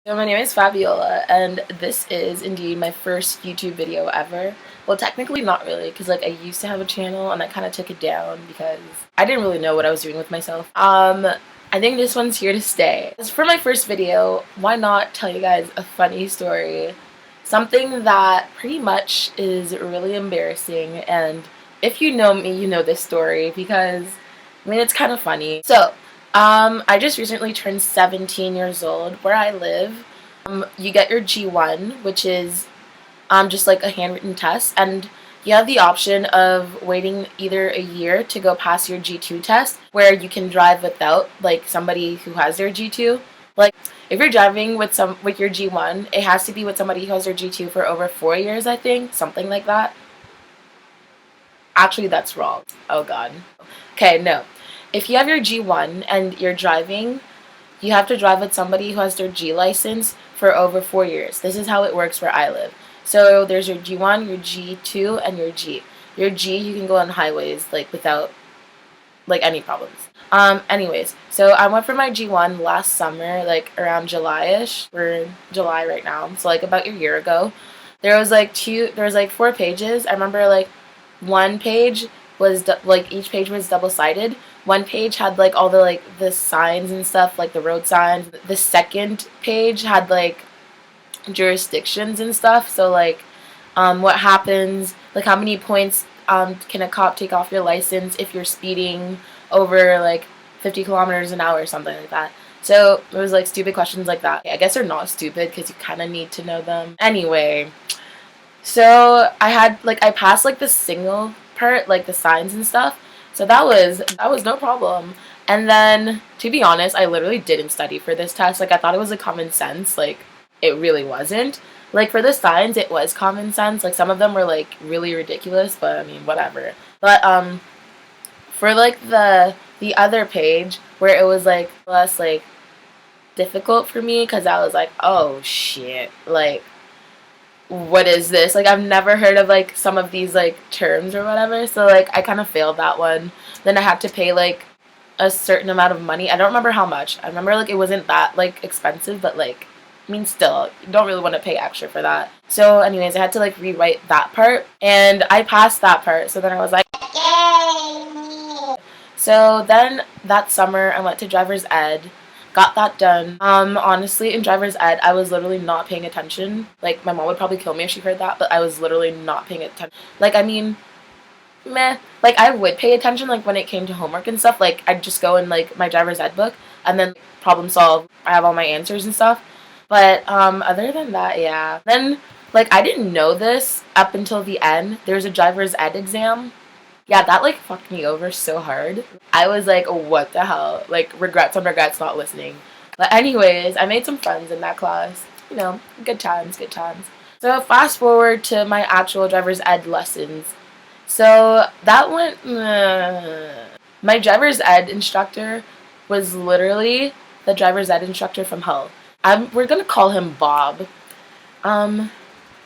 So my name is Fabiola, and this is indeed my first YouTube video ever. Well, technically not really, because like I used to have a channel and I kind of took it down because I didn't really know what I was doing with myself. I think this one's here to stay. As for my first video, why not tell you guys a funny story? Something that pretty much is really embarrassing, and if you know me, you know this story because, I mean, it's kind of funny. So, I just recently turned 17 years old. Where I live, you get your G1, which is just like a handwritten test, and you have the option of waiting either a year to go pass your G2 test, where you can drive without like somebody who has their G2. Like if you're driving with your G1, it has to be with somebody who has their G2 for over 4 years, I think, something like that. Actually, that's wrong. Oh god. Okay, no. If you have your G1 and you're driving, you have to drive with somebody who has their G license for over 4 years. This is how it works where I live. So there's your G1, your G2, and your G. Your G, you can go on highways like without like any problems. Anyways, so I went for my G1 last summer, like around July-ish. We're in July right now, so like about a year ago. There was like 4 pages. I remember like one page was like each page was double-sided. One page had like all the signs and stuff, like the road signs. The second page had like jurisdictions and stuff. So like what happens, like how many points can a cop take off your license if you're speeding over like 50 kilometers an hour or something like that. So it was like stupid questions like that. I guess they're not stupid because you kind of need to know them. Anyway, so I passed like the signal part, like the signs and stuff. So that was no problem. And then, to be honest, I literally didn't study for this test. Like I thought it was a common sense. Like it really wasn't. Like for the signs, it was common sense. Like some of them were like really ridiculous, but I mean whatever. But for like the other page where it was like less like difficult for me because I was like, oh shit, like what is this? Like I've never heard of like some of these like terms or whatever. So like I kind of failed that one. Then I had to pay like a certain amount of money. I don't remember how much. I remember like it wasn't that like expensive, but like I mean still, you don't really want to pay extra for that. So anyways, I had to like rewrite that part and I passed that part. So then I was like, yay! So then that summer I went to driver's ed. Got that done. Honestly, in driver's ed, I was literally not paying attention. Like, my mom would probably kill me if she heard that, but I was literally not paying attention. Like, I mean, meh. Like, I would pay attention, like, when it came to homework and stuff. Like, I'd just go in, like, my driver's ed book, and then problem solve. I have all my answers and stuff. But, other than that, yeah. Then, like, I didn't know this up until the end. There's a driver's ed exam. Yeah, that like fucked me over so hard. I was like, what the hell? Like regrets on regrets not listening. But anyways, I made some friends in that class. You know, good times, good times. So fast forward to my actual driver's ed lessons. So that went, my driver's ed instructor was literally the driver's ed instructor from hell. We're gonna call him Bob.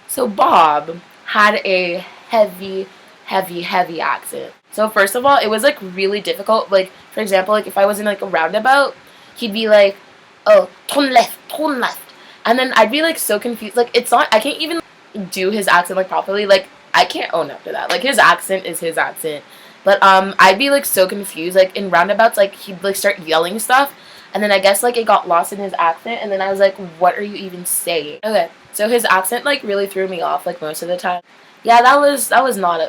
So Bob had a heavy accent. So first of all, it was like really difficult. Like for example, like if I was in like a roundabout, he'd be like, "Oh, turn left," and then I'd be like so confused. Like it's not, I can't even do his accent like properly. Like I can't own up to that. Like his accent is his accent, but I'd be like so confused. Like in roundabouts, like he'd like start yelling stuff, and then I guess like it got lost in his accent, and then I was like, "What are you even saying?" Okay, so his accent like really threw me off like most of the time. Yeah, that was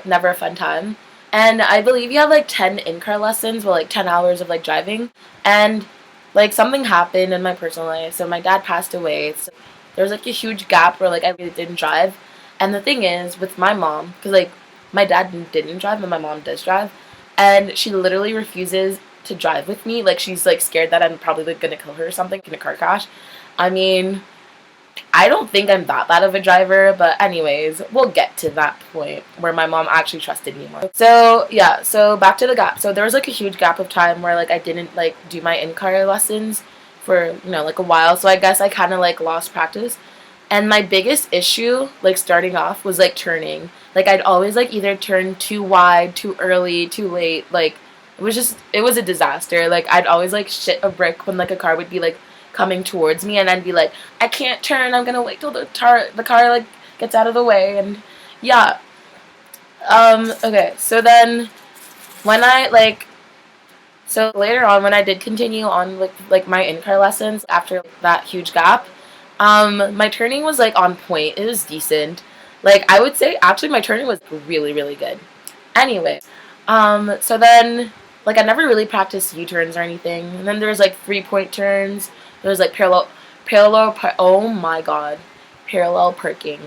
never a fun time. And I believe you have like 10 in-car lessons, well like 10 hours of like driving. And like something happened in my personal life. So my dad passed away. So there was like a huge gap where like I really didn't drive. And the thing is with my mom, because like my dad didn't drive but my mom does drive, and she literally refuses to drive with me. Like she's like scared that I'm probably like gonna kill her or something in a car crash. I mean, I don't think I'm that bad of a driver, but anyways, we'll get to that point where my mom actually trusted me more. So yeah, so back to the gap. So there was like a huge gap of time where like I didn't like do my in-car lessons for, you know, like a while. So I guess I kind of like lost practice. And my biggest issue, like starting off, was like turning. Like I'd always like either turn too wide, too early, too late. Like it was a disaster. Like I'd always like shit a brick when like a car would be like coming towards me, and I'd be like, I can't turn, I'm gonna wait till the car like gets out of the way. And yeah. Okay, so then when I like so later on, when I did continue on with like my in-car lessons after that huge gap, my turning was like on point. It was decent. Like I would say actually my turning was really, really good. Anyway, so then like I never really practiced U-turns or anything. And then there was like 3-point turns. There was like oh my god, parallel parking.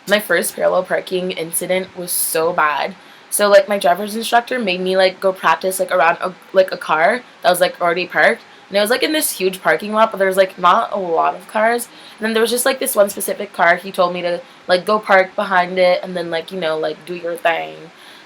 My first parallel parking incident was so bad. So like my driver's instructor made me like go practice like around a car that was like already parked. And it was like in this huge parking lot, but there was like not a lot of cars. And then there was just like this one specific car. He told me to like go park behind it and then like, like do your thing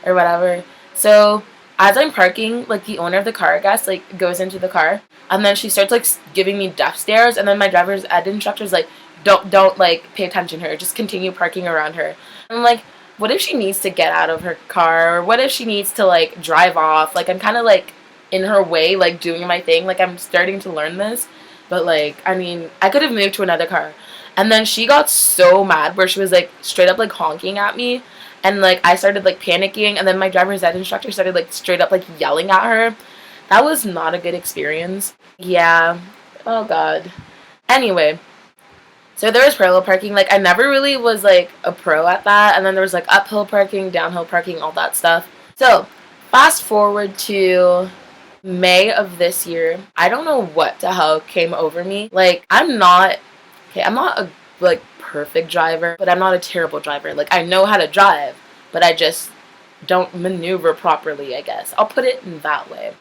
or whatever. So as I'm parking, like the owner of the car, I guess, like goes into the car and then she starts like giving me death stares, and then my driver's ed instructor's like, don't like pay attention to her, just continue parking around her. And I'm like, what if she needs to get out of her car? Or what if she needs to like drive off? Like I'm kind of like in her way, like doing my thing. Like I'm starting to learn this, but like I mean, I could have moved to another car. And then she got so mad where she was like straight up like honking at me, and like I started like panicking, and then my driver's ed instructor started like straight up like yelling at her. That was not a good experience. Yeah. Oh god. Anyway, so there was parallel parking. Like I never really was like a pro at that. And then there was like uphill parking, downhill parking, all that stuff. So fast forward to May of this year. I don't know what the hell came over me. Like I'm not a like perfect driver, but I'm not a terrible driver. Like I know how to drive, but I just don't maneuver properly, I guess. I'll put it in that way.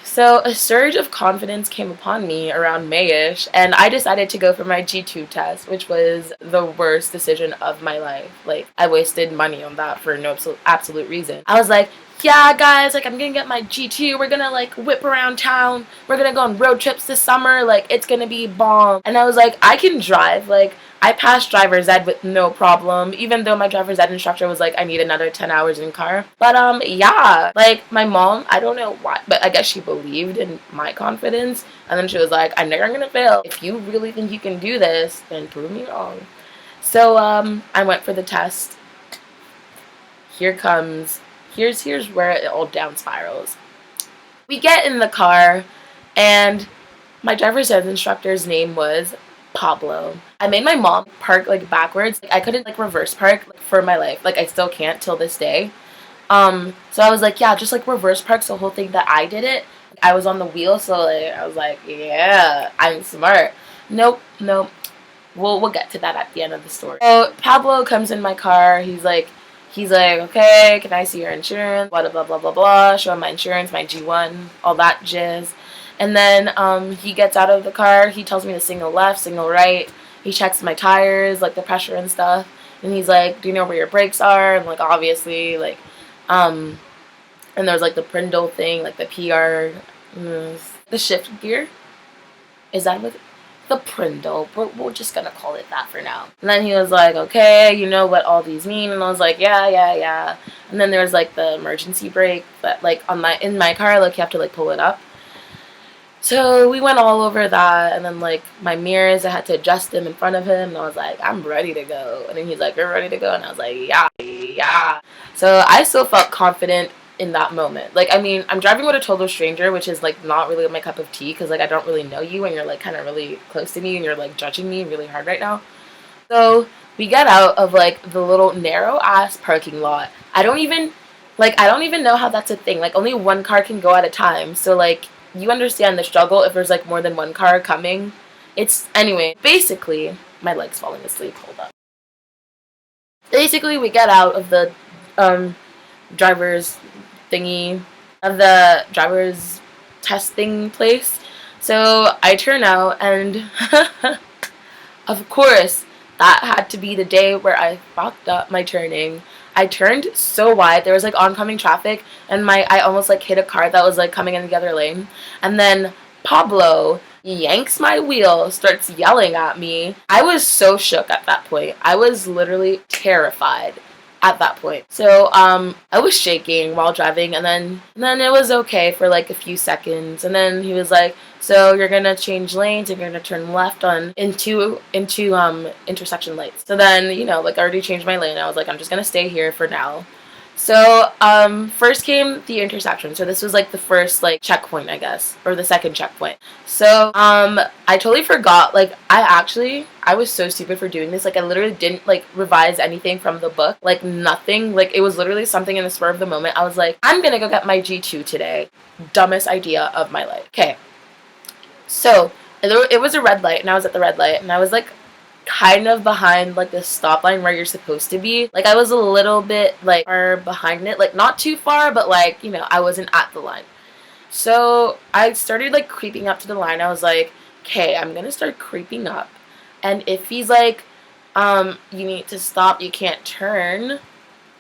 So a surge of confidence came upon me around May-ish, and I decided to go for my G2 test, which was the worst decision of my life. Like, I wasted money on that for no absolute reason. I was like, yeah, guys, like, I'm gonna get my G2. We're gonna, like, whip around town. We're gonna go on road trips this summer. Like, it's gonna be bomb. And I was like, I can drive. Like, I passed driver's ed with no problem, even though my driver's ed instructor was like, I need another 10 hours in car. But, yeah, like, my mom, I don't know why, but I guess she believed in my confidence. And then she was like, I know you're gonna fail. If you really think you can do this, then prove me wrong. So, I went for the test. Here's where it all down spirals. We get in the car, and my driver's ed instructor's name was Pablo. I made my mom park like backwards. Like, I couldn't like reverse park like, for my life. Like I still can't till this day. So I was like, yeah, just like reverse park. So the whole thing that I did it. I was on the wheel, so like I was like, yeah, I'm smart. Nope. We'll get to that at the end of the story. So Pablo comes in my car. He's like, okay, can I see your insurance? Blah blah blah blah blah. Show him my insurance, my G1, all that jizz. And then he gets out of the car. He tells me to signal left, signal right. He checks my tires, like the pressure and stuff. And he's like, do you know where your brakes are? I'm like, obviously, like, and there's like the Prindle thing, like the PR, the shift gear. Is that what? The Prindle. We're just gonna call it that for now. And then he was like, okay, you know what all these mean? And I was like, yeah. And then there's like the emergency brake, but like in my car, like you have to like pull it up. So we went all over that, and then like my mirrors, I had to adjust them in front of him, and I was like, I'm ready to go. And then he's like, you're ready to go? And I was like, yeah. So I still felt confident in that moment. Like, I mean, I'm driving with a total stranger, which is like not really my cup of tea, because like I don't really know you, and you're like kind of really close to me, and you're like judging me really hard right now. So we get out of like the little narrow ass parking lot. I don't even know how that's a thing. Like only one car can go at a time. So like, you understand the struggle if there's like more than one car coming. Anyway, basically, my leg's falling asleep, hold up. Basically, we get out of the driver's thingy, of the driver's testing place. So I turn out, and of course, that had to be the day where I fucked up my turning. I turned so wide, there was like oncoming traffic, and I almost like hit a car that was like coming in the other lane. And then Pablo yanks my wheel, starts yelling at me. I was so shook at that point. I was literally terrified at that point. So I was shaking while driving, and then it was okay for like a few seconds, and then he was like, So you're gonna change lanes. You're gonna turn left on into intersection lights. So then, like I already changed my lane. I was like, I'm just gonna stay here for now. So first came the intersection. So this was like the first like checkpoint, I guess, or the second checkpoint. So I totally forgot. Like I was so stupid for doing this. Like I literally didn't like revise anything from the book. Like nothing. Like it was literally something in the spur of the moment. I was like, I'm gonna go get my G2 today. Dumbest idea of my life. Okay. So it was a red light, and I was at the red light, and I was like kind of behind like the stop line where you're supposed to be. Like I was a little bit like far behind it, like not too far, but like I wasn't at the line. So I started like creeping up to the line. I was like, okay, I'm gonna start creeping up, and if he's like, you need to stop, you can't turn,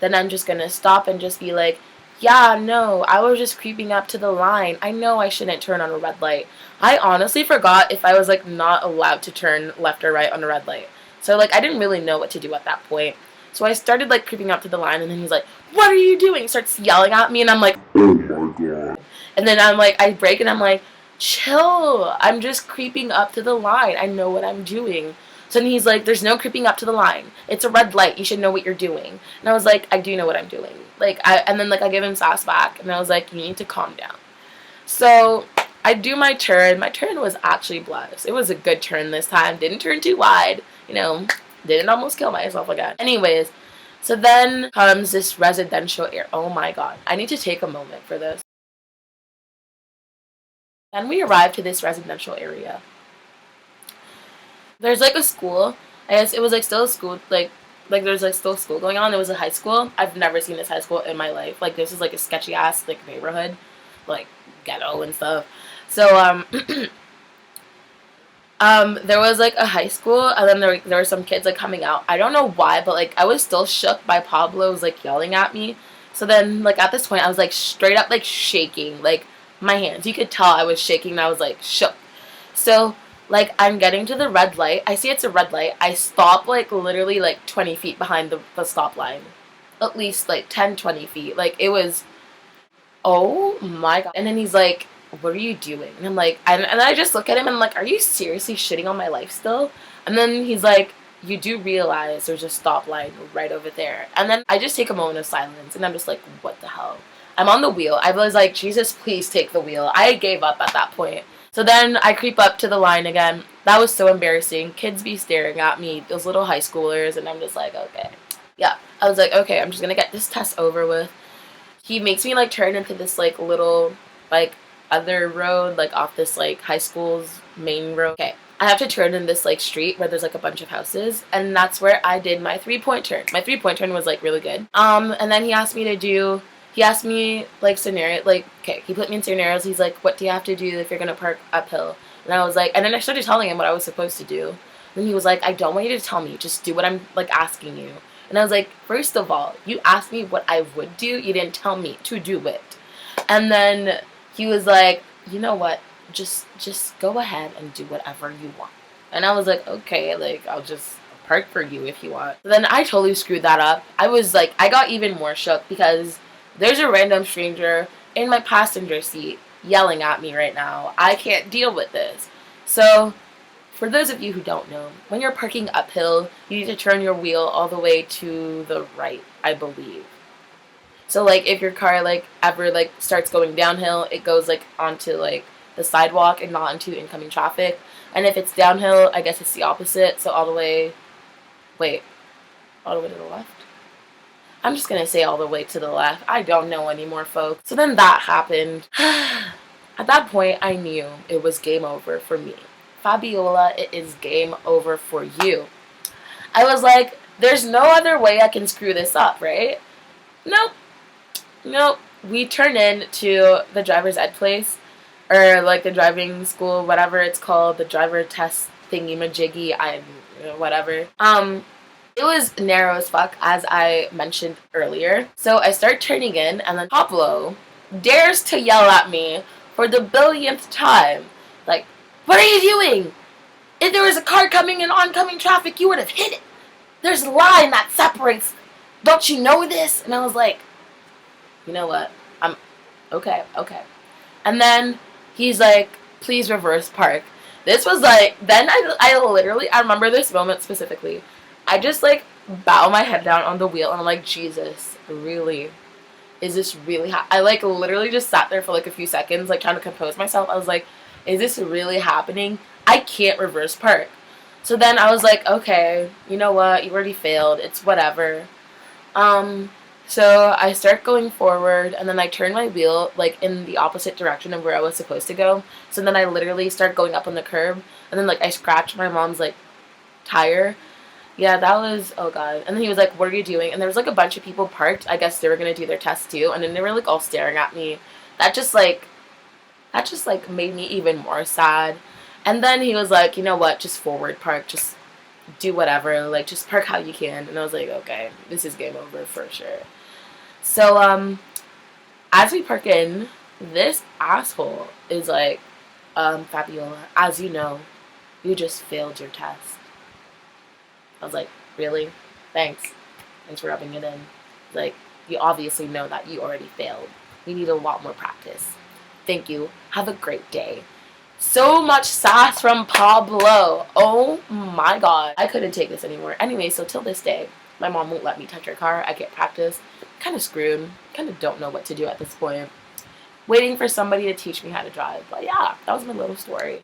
then I'm just gonna stop and just be like, yeah, no, I was just creeping up to the line. I know I shouldn't turn on a red light. I honestly forgot if I was like not allowed to turn left or right on a red light. So like I didn't really know what to do at that point. So I started like creeping up to the line, and then he's like, what are you doing? He starts yelling at me, and I'm like, oh my god. And then I'm like, I break, and I'm like, chill. I'm just creeping up to the line. I know what I'm doing. So then he's like, there's no creeping up to the line. It's a red light. You should know what you're doing. And I was like, I do know what I'm doing. And then I give him sass back, and I was like, you need to calm down. So I do my turn. My turn was actually blessed. It was a good turn this time. Didn't turn too wide. Didn't almost kill myself again. Anyways, so then comes this residential area. Oh my god. I need to take a moment for this. Then we arrived to this residential area. There's like a school. I guess it was like still a school, like there's like still school going on. It was a high school. I've never seen this high school in my life. Like this is like a sketchy ass like neighborhood, like ghetto and stuff. So there was like a high school, and then there were some kids like coming out. I don't know why, but like I was still shook by Pablo's like yelling at me. So then like at this point I was like straight up like shaking, like my hands. You could tell I was shaking, and I was like shook. So like I'm getting to the red light. I see it's a red light. I stop like literally like 20 feet behind the stop line. At least like 10, 20 feet. Like it was, oh my god. And then he's like, what are you doing? And I'm like, and I just look at him and I'm like, are you seriously shitting on my life still? And then he's like, you do realize there's a stop line right over there. And then I just take a moment of silence, and I'm just like, what the hell? I'm on the wheel. I was like, Jesus, please take the wheel. I gave up at that point. So then I creep up to the line again. That was so embarrassing. Kids be staring at me, those little high schoolers, and I'm just like, okay. Yeah. I was like, okay, I'm just gonna get this test over with. He makes me like turn into this like little like other road, like off this like high school's main road. Okay. I have to turn in this like street where there's like a bunch of houses, and that's where I did my 3-point turn. My 3-point turn was like really good. And then he asked me like scenario, like, okay, he put me in scenarios. He's like, what do you have to do if you're gonna park uphill? And I was like, and then I started telling him what I was supposed to do. And he was like, I don't want you to tell me, just do what I'm like asking you. And I was like, first of all, you asked me what I would do, you didn't tell me to do it. And then he was like, you know what, just go ahead and do whatever you want. And I was like, okay, like I'll just park for you if you want. So then I totally screwed that up. I was like, I got even more shook because there's a random stranger in my passenger seat yelling at me right now. I can't deal with this. So for those of you who don't know, when you're parking uphill, you need to turn your wheel all the way to the right, I believe. So like if your car like ever like starts going downhill, it goes like onto like the sidewalk and not into incoming traffic. And if it's downhill, I guess it's the opposite. So all the way to the left? I'm just gonna say all the way to the left. I don't know anymore, folks. So then that happened. At that point, I knew it was game over for me. Fabiola, it is game over for you. I was like, there's no other way I can screw this up, right? Nope. We turn in to the driver's ed place, or like the driving school, whatever it's called, the driver test thingy majiggy, whatever. It was narrow as fuck, as I mentioned earlier. So I start turning in, and then Pablo dares to yell at me for the billionth time. Like, what are you doing? If there was a car coming in oncoming traffic, you would have hit it. There's a line that separates. Don't you know this? And I was like, you know what? I'm okay. And then he's like, please reverse park. This was like, then I remember this moment specifically. I just like bow my head down on the wheel and I'm like, Jesus, really? Is this really I like literally just sat there for like a few seconds, like trying to compose myself. I was like, is this really happening? I can't reverse park. So then I was like, okay, you know what? You already failed. It's whatever. Um, so I start going forward, and then I turn my wheel like in the opposite direction of where I was supposed to go. So then I literally start going up on the curb, and then like I scratch my mom's like tire. Yeah, that was, oh god. And then he was like, "What are you doing?" And there was like a bunch of people parked. I guess they were gonna do their test too, and then they were like all staring at me. That just like that just like made me even more sad. And then he was like, "You know what? Just forward park. Just do whatever. Like just park how you can." And I was like, "Okay, this is game over for sure." So as we park in, this asshole is like, "Fabiola, as you know, you just failed your test." I was like, "Really? Thanks. Thanks for rubbing it in." Like, you obviously know that you already failed. We need a lot more practice. Thank you. Have a great day. So much sass from Pablo. Oh my god. I couldn't take this anymore. Anyway, so till this day, my mom won't let me touch her car. I can't practice. Kind of screwed. Kind of don't know what to do at this point. Waiting for somebody to teach me how to drive. But yeah, that was my little story.